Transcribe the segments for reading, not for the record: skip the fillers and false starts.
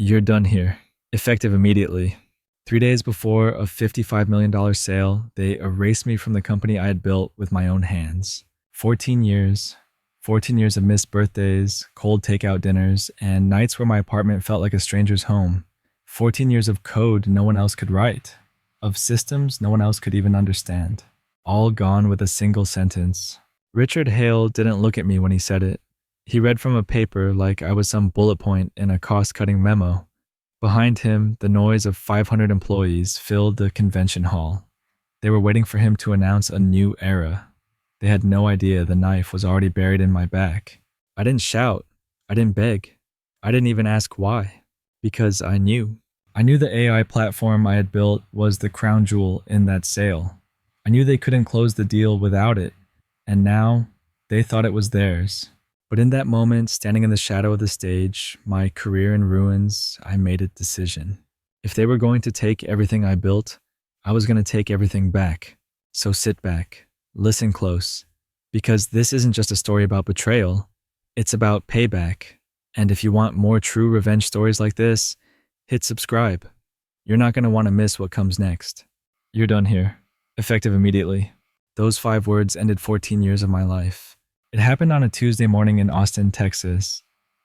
You're done here. Effective immediately. 3 days before a $55 million sale, they erased me from the company I had built with my own hands. 14 years. 14 years of missed birthdays, cold takeout dinners, and nights where my apartment felt like a stranger's home. 14 years of code no one else could write. Of systems no one else could even understand. All gone with a single sentence. Richard Hale didn't look at me when he said it. He read from a paper like I was some bullet point in a cost-cutting memo. Behind him, the noise of 500 employees filled the convention hall. They were waiting for him to announce a new era. They had no idea the knife was already buried in my back. I didn't shout. I didn't beg. I didn't even ask why. Because I knew. I knew the AI platform I had built was the crown jewel in that sale. I knew they couldn't close the deal without it. And now, they thought it was theirs. But in that moment, standing in the shadow of the stage, my career in ruins, I made a decision. If they were going to take everything I built, I was going to take everything back. So sit back, listen close, because this isn't just a story about betrayal, it's about payback. And if you want more true revenge stories like this, hit subscribe. You're not going to want to miss what comes next. You're done here. Effective immediately. Those 5 words ended 14 years of my life. It happened on a Tuesday morning in Austin, Texas.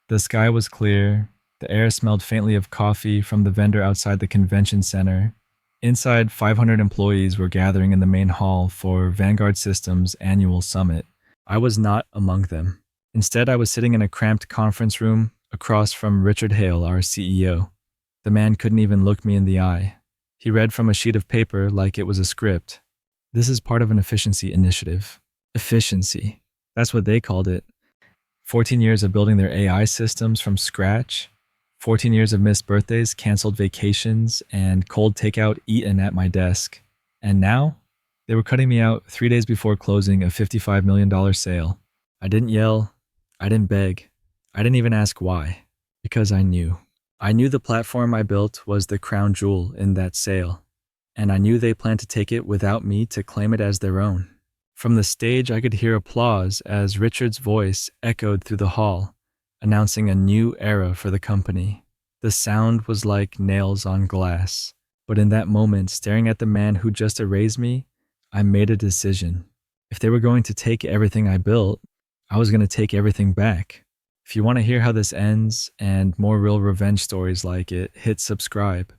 The sky was clear. The air smelled faintly of coffee from the vendor outside the convention center. Inside, 500 employees were gathering in the main hall for Vanguard Systems' annual summit. I was not among them. Instead, I was sitting in a cramped conference room across from Richard Hale, our CEO. The man couldn't even look me in the eye. He read from a sheet of paper like it was a script. This is part of an efficiency initiative. Efficiency. That's what they called it. 14 years of building their AI systems from scratch. 14 years of missed birthdays, canceled vacations, and cold takeout eaten at my desk. And now, they were cutting me out 3 days before closing a $55 million sale. I didn't yell. I didn't beg. I didn't even ask why. Because I knew. I knew the platform I built was the crown jewel in that sale. And I knew they planned to take it without me to claim it as their own. From the stage, I could hear applause as Richard's voice echoed through the hall, announcing a new era for the company. The sound was like nails on glass. But in that moment, staring at the man who just erased me, I made a decision. If they were going to take everything I built, I was going to take everything back. If you want to hear how this ends and more real revenge stories like it, hit subscribe.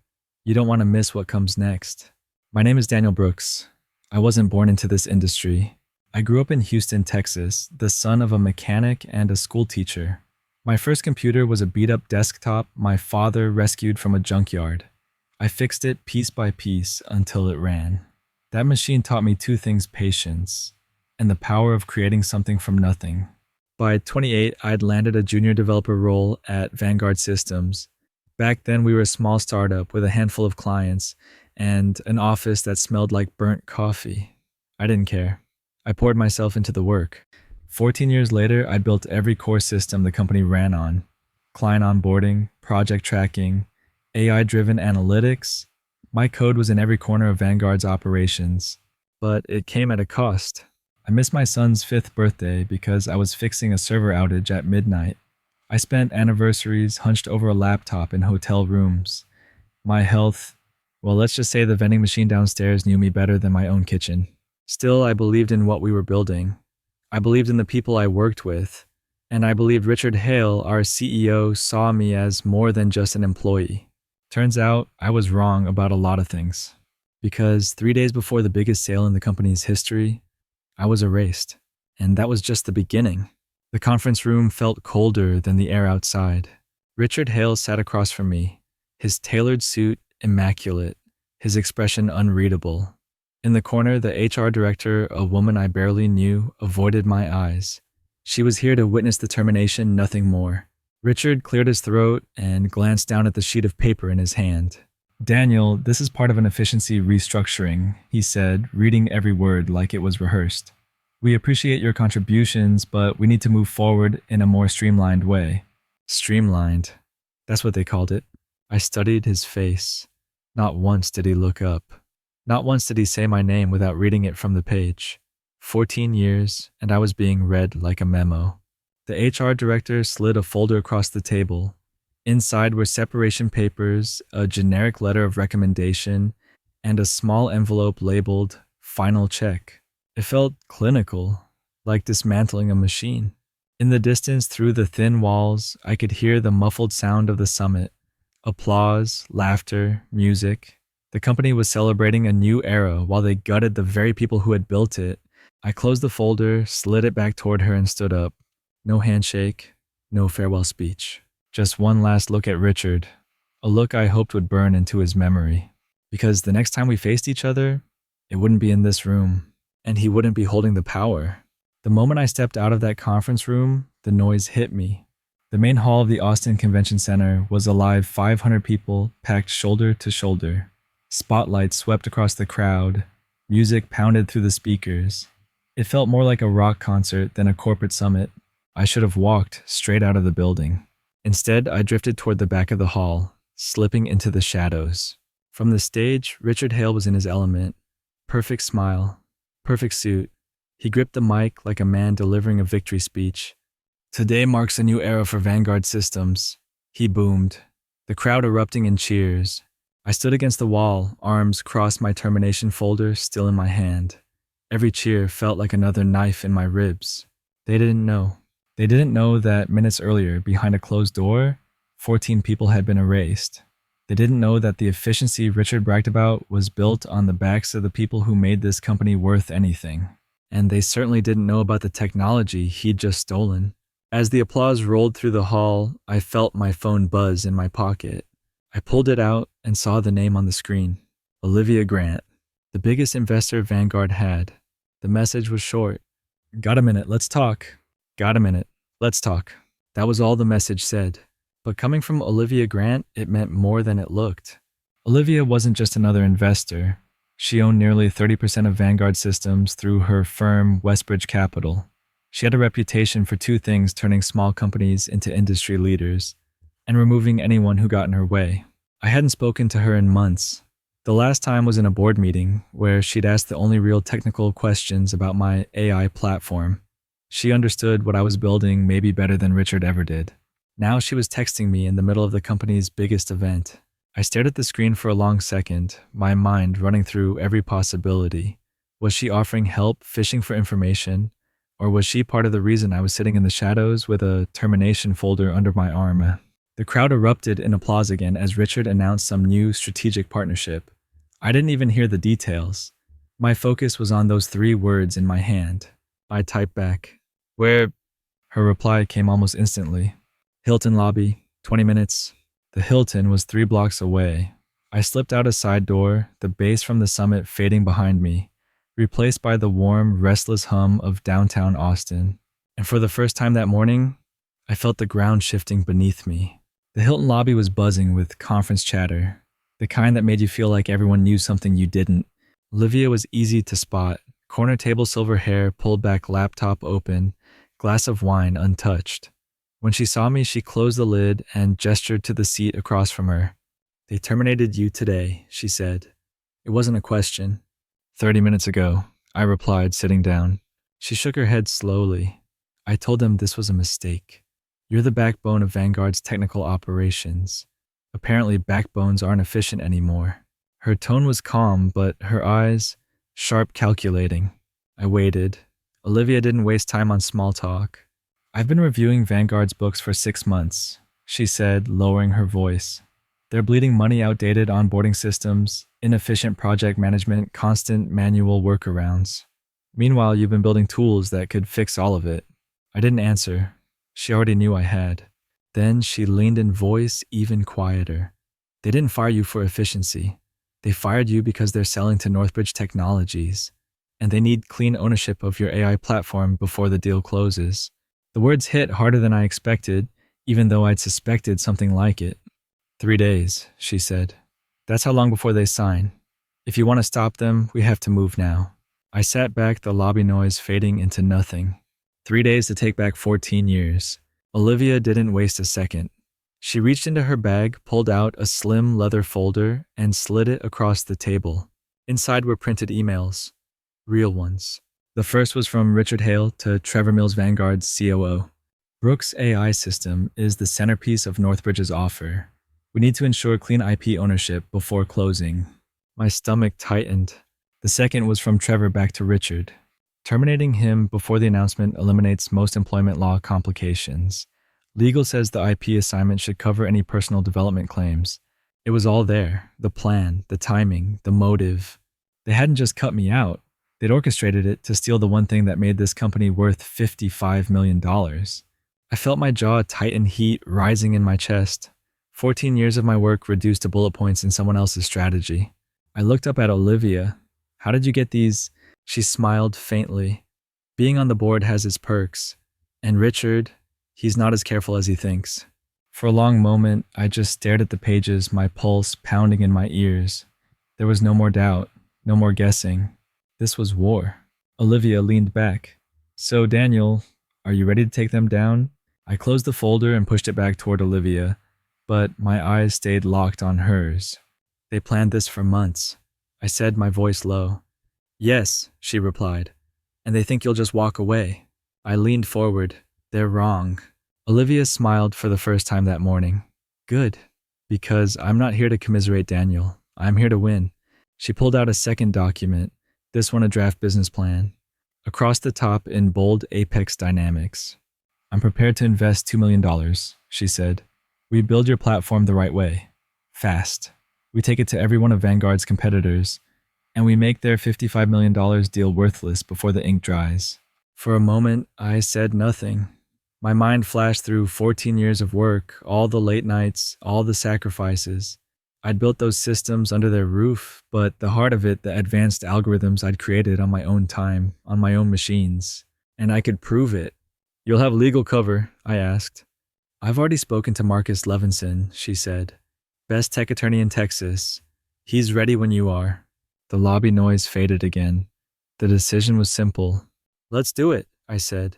You don't want to miss what comes next. My name is Daniel Brooks. I wasn't born into this industry. I grew up in Houston, Texas, the son of a mechanic and a school teacher. My first computer was a beat-up desktop my father rescued from a junkyard. I fixed it piece by piece until it ran. That machine taught me 2 things: patience and the power of creating something from nothing. By 28, I'd landed a junior developer role at Vanguard Systems. Back then, we were a small startup with a handful of clients and an office that smelled like burnt coffee. I didn't care. I poured myself into the work. 14 years later, I'd built every core system the company ran on. Client onboarding, project tracking, AI-driven analytics. My code was in every corner of Vanguard's operations. But it came at a cost. I missed my son's 5th birthday because I was fixing a server outage at midnight. I spent anniversaries hunched over a laptop in hotel rooms. My health, well, let's just say the vending machine downstairs knew me better than my own kitchen. Still, I believed in what we were building. I believed in the people I worked with. And I believed Richard Hale, our CEO, saw me as more than just an employee. Turns out, I was wrong about a lot of things. Because 3 days before the biggest sale in the company's history, I was erased. And that was just the beginning. The conference room felt colder than the air outside. Richard Hale sat across from me, his tailored suit immaculate, his expression unreadable. In the corner, the HR director, a woman I barely knew, avoided my eyes. She was here to witness the termination, nothing more. Richard cleared his throat and glanced down at the sheet of paper in his hand. "Daniel, this is part of an efficiency restructuring," he said, reading every word like it was rehearsed. "We appreciate your contributions, but we need to move forward in a more streamlined way." Streamlined. That's what they called it. I studied his face. Not once did he look up. Not once did he say my name without reading it from the page. 14 years, and I was being read like a memo. The HR director slid a folder across the table. Inside were separation papers, a generic letter of recommendation, and a small envelope labeled Final Check. It felt clinical, like dismantling a machine. In the distance, through the thin walls, I could hear the muffled sound of the summit. Applause, laughter, music. The company was celebrating a new era while they gutted the very people who had built it. I closed the folder, slid it back toward her, and stood up. No handshake, no farewell speech. Just one last look at Richard, a look I hoped would burn into his memory. Because the next time we faced each other, it wouldn't be in this room, and he wouldn't be holding the power. The moment I stepped out of that conference room, the noise hit me. The main hall of the Austin Convention Center was alive, 500 people packed shoulder to shoulder. Spotlights swept across the crowd. Music pounded through the speakers. It felt more like a rock concert than a corporate summit. I should have walked straight out of the building. Instead, I drifted toward the back of the hall, slipping into the shadows. From the stage, Richard Hale was in his element. Perfect smile, perfect suit. He gripped the mic like a man delivering a victory speech. "Today marks a new era for Vanguard systems," he boomed, the crowd erupting in cheers. I stood against the wall, arms crossed, my termination folder still in my hand. Every cheer felt like another knife in my ribs. They didn't know. They didn't know that minutes earlier, behind a closed door, 14 people had been erased. They didn't know that the efficiency Richard bragged about was built on the backs of the people who made this company worth anything. And they certainly didn't know about the technology he'd just stolen. As the applause rolled through the hall, I felt my phone buzz in my pocket. I pulled it out and saw the name on the screen. Olivia Grant, the biggest investor Vanguard had. The message was short. "Got a minute, let's talk. Got a minute, let's talk." That was all the message said. But coming from Olivia Grant, it meant more than it looked. Olivia wasn't just another investor. She owned nearly 30% of Vanguard Systems through her firm, Westbridge Capital. She had a reputation for two things: turning small companies into industry leaders and removing anyone who got in her way. I hadn't spoken to her in months. The last time was in a board meeting where she'd asked the only real technical questions about my AI platform. She understood what I was building maybe better than Richard ever did. Now she was texting me in the middle of the company's biggest event. I stared at the screen for a long second, my mind running through every possibility. Was she offering help, fishing for information? Or was she part of the reason I was sitting in the shadows with a termination folder under my arm? The crowd erupted in applause again as Richard announced some new strategic partnership. I didn't even hear the details. My focus was on those 3 words in my hand. I typed back, "Where?" Her reply came almost instantly. "Hilton lobby, 20 minutes. The Hilton was 3 blocks away. I slipped out a side door, the bass from the summit fading behind me, replaced by the warm, restless hum of downtown Austin. And for the first time that morning, I felt the ground shifting beneath me. The Hilton lobby was buzzing with conference chatter, the kind that made you feel like everyone knew something you didn't. Olivia was easy to spot, corner table silver hair, pulled back laptop open, glass of wine untouched. When she saw me, she closed the lid and gestured to the seat across from her. "They terminated you today," she said. It wasn't a question. 30 minutes ago, I replied, sitting down. She shook her head slowly. "I told them this was a mistake. You're the backbone of Vanguard's technical operations. Apparently, backbones aren't efficient anymore." Her tone was calm, but her eyes, sharp, calculating. I waited. Olivia didn't waste time on small talk. "I've been reviewing Vanguard's books for 6 months, she said, lowering her voice. "They're bleeding money, outdated onboarding systems, inefficient project management, constant manual workarounds. Meanwhile, you've been building tools that could fix all of it." I didn't answer. She already knew I had. Then she leaned in, voice even quieter. "They didn't fire you for efficiency. They fired you because they're selling to Northbridge Technologies, and they need clean ownership of your AI platform before the deal closes." The words hit harder than I expected, even though I'd suspected something like it. 3 days, she said. "That's how long before they sign. If you want to stop them, we have to move now." I sat back, the lobby noise fading into nothing. 3 days to take back 14 years. Olivia didn't waste a second. She reached into her bag, pulled out a slim leather folder, and slid it across the table. Inside were printed emails. Real ones. The first was from Richard Hale to Trevor Mills Vanguard's COO. Brooks' AI system is the centerpiece of Northbridge's offer. We need to ensure clean IP ownership before closing. My stomach tightened. The second was from Trevor back to Richard. Terminating him before the announcement eliminates most employment law complications. Legal says the IP assignment should cover any personal development claims. It was all there, the plan, the timing, the motive. They hadn't just cut me out. They'd orchestrated it to steal the one thing that made this company worth $55 million. I felt my jaw tighten, heat rising in my chest. 14 years of my work reduced to bullet points in someone else's strategy. I looked up at Olivia. How did you get these? She smiled faintly. Being on the board has its perks. And Richard, he's not as careful as he thinks. For a long moment, I just stared at the pages, my pulse pounding in my ears. There was no more doubt, no more guessing. This was war. Olivia leaned back. So, Daniel, are you ready to take them down? I closed the folder and pushed it back toward Olivia, but my eyes stayed locked on hers. They planned this for months. I said, my voice low. Yes, she replied. And they think you'll just walk away. I leaned forward. They're wrong. Olivia smiled for the first time that morning. Good, because I'm not here to commiserate Daniel. I'm here to win. She pulled out a second document, this one a draft business plan. Across the top in bold Apex Dynamics. I'm prepared to invest $2 million, she said. We build your platform the right way. Fast. We take it to every one of Vanguard's competitors, and we make their $55 million deal worthless before the ink dries. For a moment, I said nothing. My mind flashed through 14 years of work, all the late nights, all the sacrifices. I'd built those systems under their roof, but the heart of it, the advanced algorithms I'd created on my own time, on my own machines. And I could prove it. You'll have legal cover, I asked. I've already spoken to Marcus Levinson, she said. Best tech attorney in Texas. He's ready when you are. The lobby noise faded again. The decision was simple. Let's do it, I said.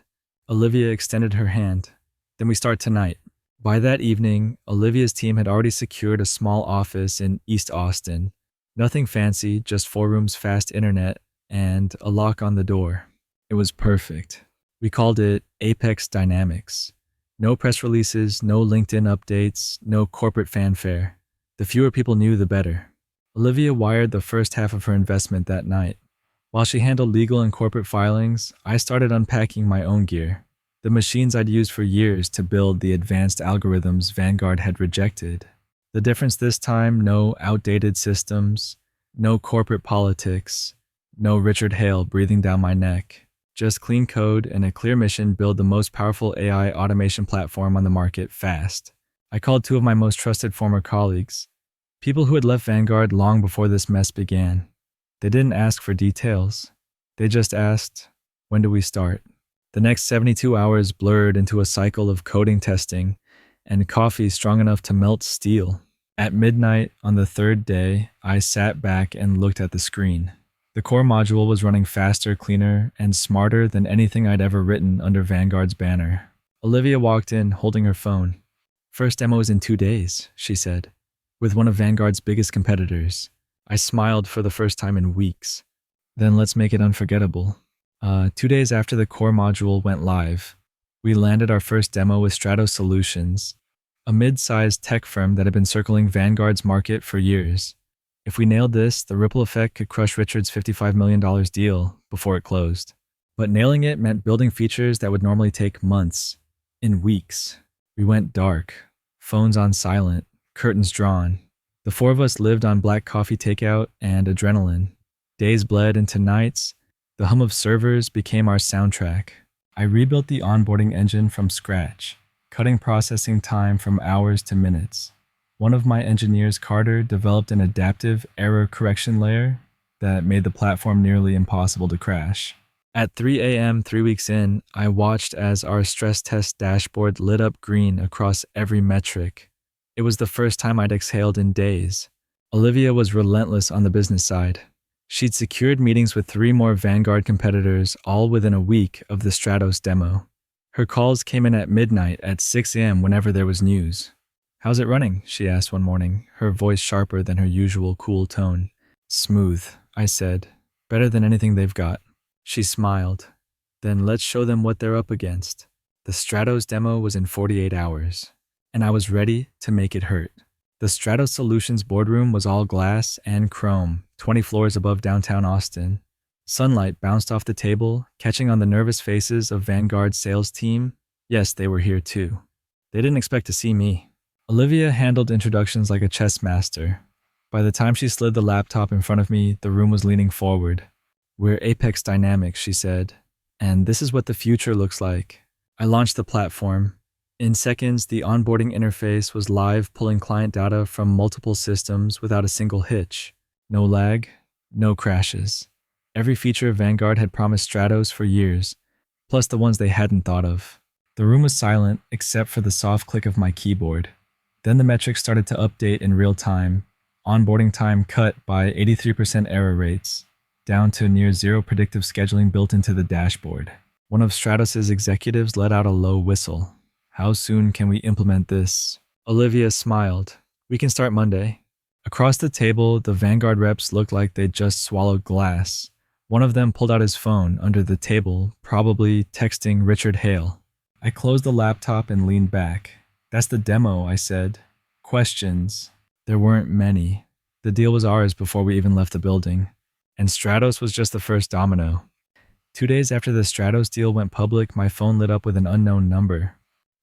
Olivia extended her hand. Then we start tonight. By that evening, Olivia's team had already secured a small office in East Austin. Nothing fancy, just 4 rooms, fast internet, and a lock on the door. It was perfect. We called it Apex Dynamics. No press releases, no LinkedIn updates, no corporate fanfare. The fewer people knew, the better. Olivia wired the first half of her investment that night. While she handled legal and corporate filings, I started unpacking my own gear, the machines I'd used for years to build the advanced algorithms Vanguard had rejected. The difference this time, no outdated systems, no corporate politics, no Richard Hale breathing down my neck, just clean code and a clear mission: build the most powerful AI automation platform on the market fast. I called 2 of my most trusted former colleagues, people who had left Vanguard long before this mess began. They didn't ask for details. They just asked, when do we start? The next 72 hours blurred into a cycle of coding testing and coffee strong enough to melt steel. At midnight on the 3rd day, I sat back and looked at the screen. The core module was running faster, cleaner, and smarter than anything I'd ever written under Vanguard's banner. Olivia walked in, holding her phone. First demo is in 2 days, she said, with one of Vanguard's biggest competitors. I smiled for the first time in weeks. Then let's make it unforgettable. 2 days after the core module went live, we landed our first demo with Stratos Solutions, a mid-sized tech firm that had been circling Vanguard's market for years. If we nailed this, the ripple effect could crush Richard's $55 million deal before it closed. But nailing it meant building features that would normally take months, in weeks. We went dark, phones on silent, curtains drawn. The 4 of us lived on black coffee takeout and adrenaline. Days bled into nights. The hum of servers became our soundtrack. I rebuilt the onboarding engine from scratch, cutting processing time from hours to minutes. One of my engineers, Carter, developed an adaptive error correction layer that made the platform nearly impossible to crash. At 3 a.m., 3 weeks in, I watched as our stress test dashboard lit up green across every metric. It was the first time I'd exhaled in days. Olivia was relentless on the business side. She'd secured meetings with 3 more Vanguard competitors, all within a week of the Stratos demo. Her calls came in at midnight, at 6 a.m. whenever there was news. How's it running? She asked one morning, her voice sharper than her usual cool tone. Smooth, I said. Better than anything they've got. She smiled. Then let's show them what they're up against. The Stratos demo was in 48 hours, and I was ready to make it hurt. The Stratos Solutions boardroom was all glass and chrome, 20 floors above downtown Austin. Sunlight bounced off the table, catching on the nervous faces of Vanguard's sales team. Yes, they were here too. They didn't expect to see me. Olivia handled introductions like a chess master. By the time she slid the laptop in front of me, the room was leaning forward. "We're Apex Dynamics," she said, "and this is what the future looks like." I launched the platform. In seconds, the onboarding interface was live, pulling client data from multiple systems without a single hitch. No lag, no crashes. Every feature Vanguard had promised Stratos for years, plus the ones they hadn't thought of. The room was silent except for the soft click of my keyboard. Then the metrics started to update in real time. Onboarding time cut by 83% error rates, down to near zero predictive scheduling built into the dashboard. One of Stratos' executives let out a low whistle. "How soon can we implement this?" Olivia smiled. "We can start Monday." Across the table, the Vanguard reps looked like they'd just swallowed glass. One of them pulled out his phone under the table, probably texting Richard Hale. I closed the laptop and leaned back. "That's the demo," I said. "Questions?" There weren't many. The deal was ours before we even left the building. And Stratos was just the first domino. 2 days after the Stratos deal went public, my phone lit up with an unknown number.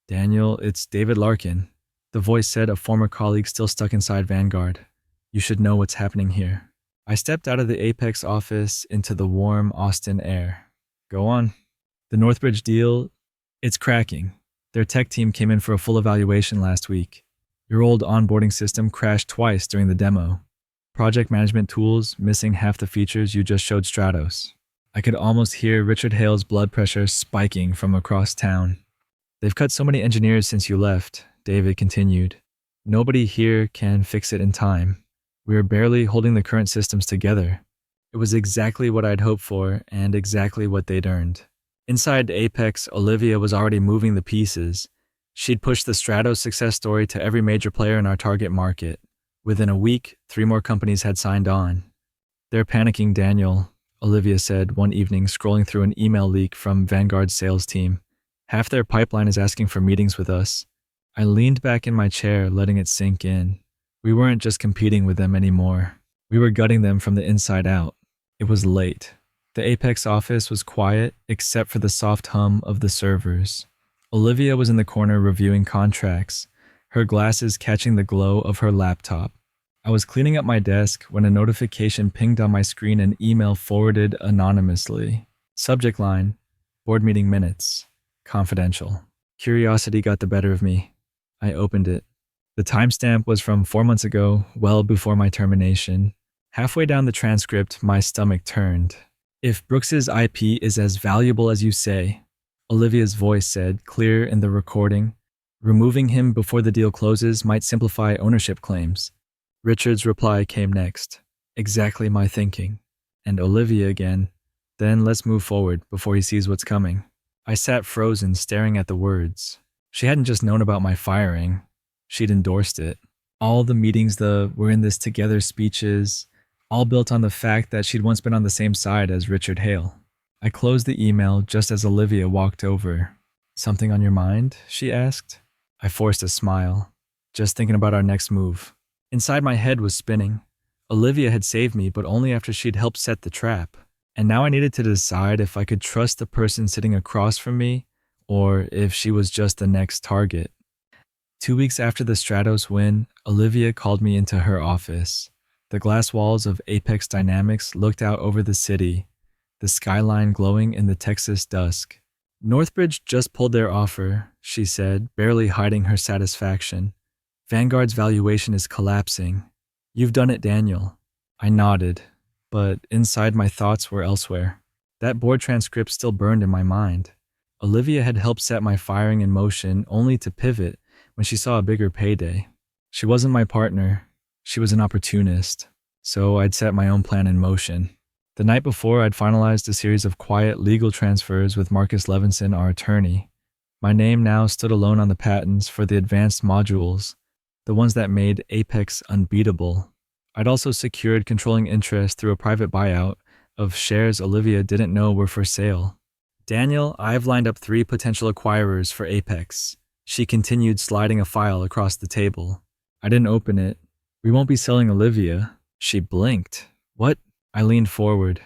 "Daniel, it's David Larkin." The voice said, a former colleague still stuck inside Vanguard. "You should know what's happening here." I stepped out of the Apex office into the warm Austin air. "Go on." "The Northbridge deal, it's cracking. Their tech team came in for a full evaluation last week. Your old onboarding system crashed twice during the demo. Project management tools missing half the features you just showed Stratos." I could almost hear Richard Hale's blood pressure spiking from across town. "They've cut so many engineers since you left," David continued. "Nobody here can fix it in time. We are barely holding the current systems together." It was exactly what I'd hoped for and exactly what they'd earned. Inside Apex, Olivia was already moving the pieces. She'd pushed the Stratos success story to every major player in our target market. Within a week, 3 more companies had signed on. "They're panicking, Daniel," Olivia said one evening, scrolling through an email leak from Vanguard's sales team. "Half their pipeline is asking for meetings with us." I leaned back in my chair, letting it sink in. We weren't just competing with them anymore. We were gutting them from the inside out. It was late. The Apex office was quiet, except for the soft hum of the servers. Olivia was in the corner reviewing contracts, her glasses catching the glow of her laptop. I was cleaning up my desk when a notification pinged on my screen, an email forwarded anonymously. Subject line: "Board meeting minutes. Confidential." Curiosity got the better of me. I opened it. The timestamp was from 4 months ago, well before my termination. Halfway down the transcript, my stomach turned. "If Brooks's IP is as valuable as you say," Olivia's voice said, clear in the recording, "removing him before the deal closes might simplify ownership claims." Richard's reply came next. "Exactly my thinking." And Olivia again. "Then let's move forward before he sees what's coming." I sat frozen, staring at the words. She hadn't just known about my firing. She'd endorsed it. All the meetings, the "we're in this together" speeches, all built on the fact that she'd once been on the same side as Richard Hale. I closed the email just as Olivia walked over. "Something on your mind?" she asked. I forced a smile. "Just thinking about our next move." Inside my head was spinning. Olivia had saved me, but only after she'd helped set the trap. And now I needed to decide if I could trust the person sitting across from me, or if she was just the next target. 2 weeks after the Stratos win, Olivia called me into her office. The glass walls of Apex Dynamics looked out over the city, the skyline glowing in the Texas dusk. "Northbridge just pulled their offer," she said, barely hiding her satisfaction. "Vanguard's valuation is collapsing. You've done it, Daniel." I nodded, but inside my thoughts were elsewhere. That board transcript still burned in my mind. Olivia had helped set my firing in motion only to pivot when she saw a bigger payday. She wasn't my partner. She was an opportunist. So I'd set my own plan in motion. The night before, I'd finalized a series of quiet legal transfers with Marcus Levinson, our attorney. My name now stood alone on the patents for the advanced modules, the ones that made Apex unbeatable. I'd also secured controlling interest through a private buyout of shares Olivia didn't know were for sale. Daniel, I've lined up 3 potential acquirers for Apex. She continued, sliding a file across the table. I didn't open it. We won't be selling Olivia. She blinked. What? I leaned forward.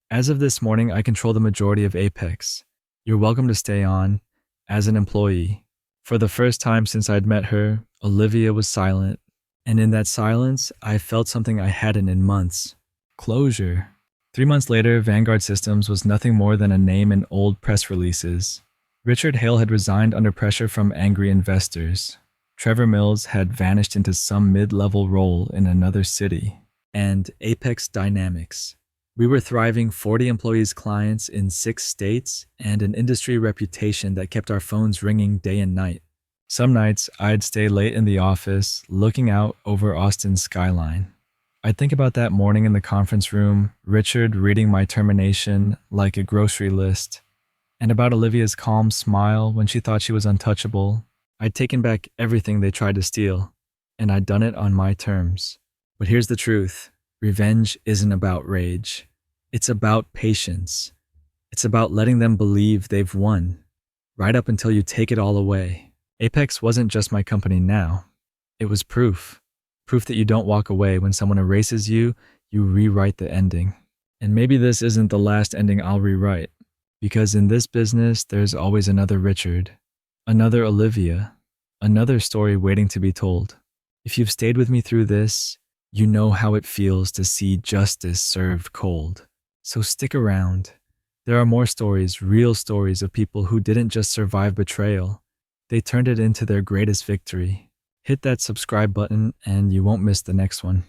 As of this morning, I control the majority of Apex. You're welcome to stay on as an employee. For the first time since I'd met her, Olivia was silent. And in that silence, I felt something I hadn't in months. Closure. 3 months later, Vanguard Systems was nothing more than a name in old press releases. Richard Hale had resigned under pressure from angry investors. Trevor Mills had vanished into some mid-level role in another city. And Apex Dynamics. We were thriving, 40 employees, clients in 6 states, and an industry reputation that kept our phones ringing day and night. Some nights, I'd stay late in the office, looking out over Austin's skyline. I'd think about that morning in the conference room, Richard reading my termination like a grocery list, and about Olivia's calm smile when she thought she was untouchable. I'd taken back everything they tried to steal, and I'd done it on my terms. But here's the truth. Revenge isn't about rage. It's about patience. It's about letting them believe they've won, right up until you take it all away. Apex wasn't just my company now. It was proof. Proof that you don't walk away when someone erases you, you rewrite the ending. And maybe this isn't the last ending I'll rewrite, because in this business, there's always another Richard, another Olivia, another story waiting to be told. If you've stayed with me through this, you know how it feels to see justice served cold. So stick around. There are more stories, real stories of people who didn't just survive betrayal. They turned it into their greatest victory. Hit that subscribe button and you won't miss the next one.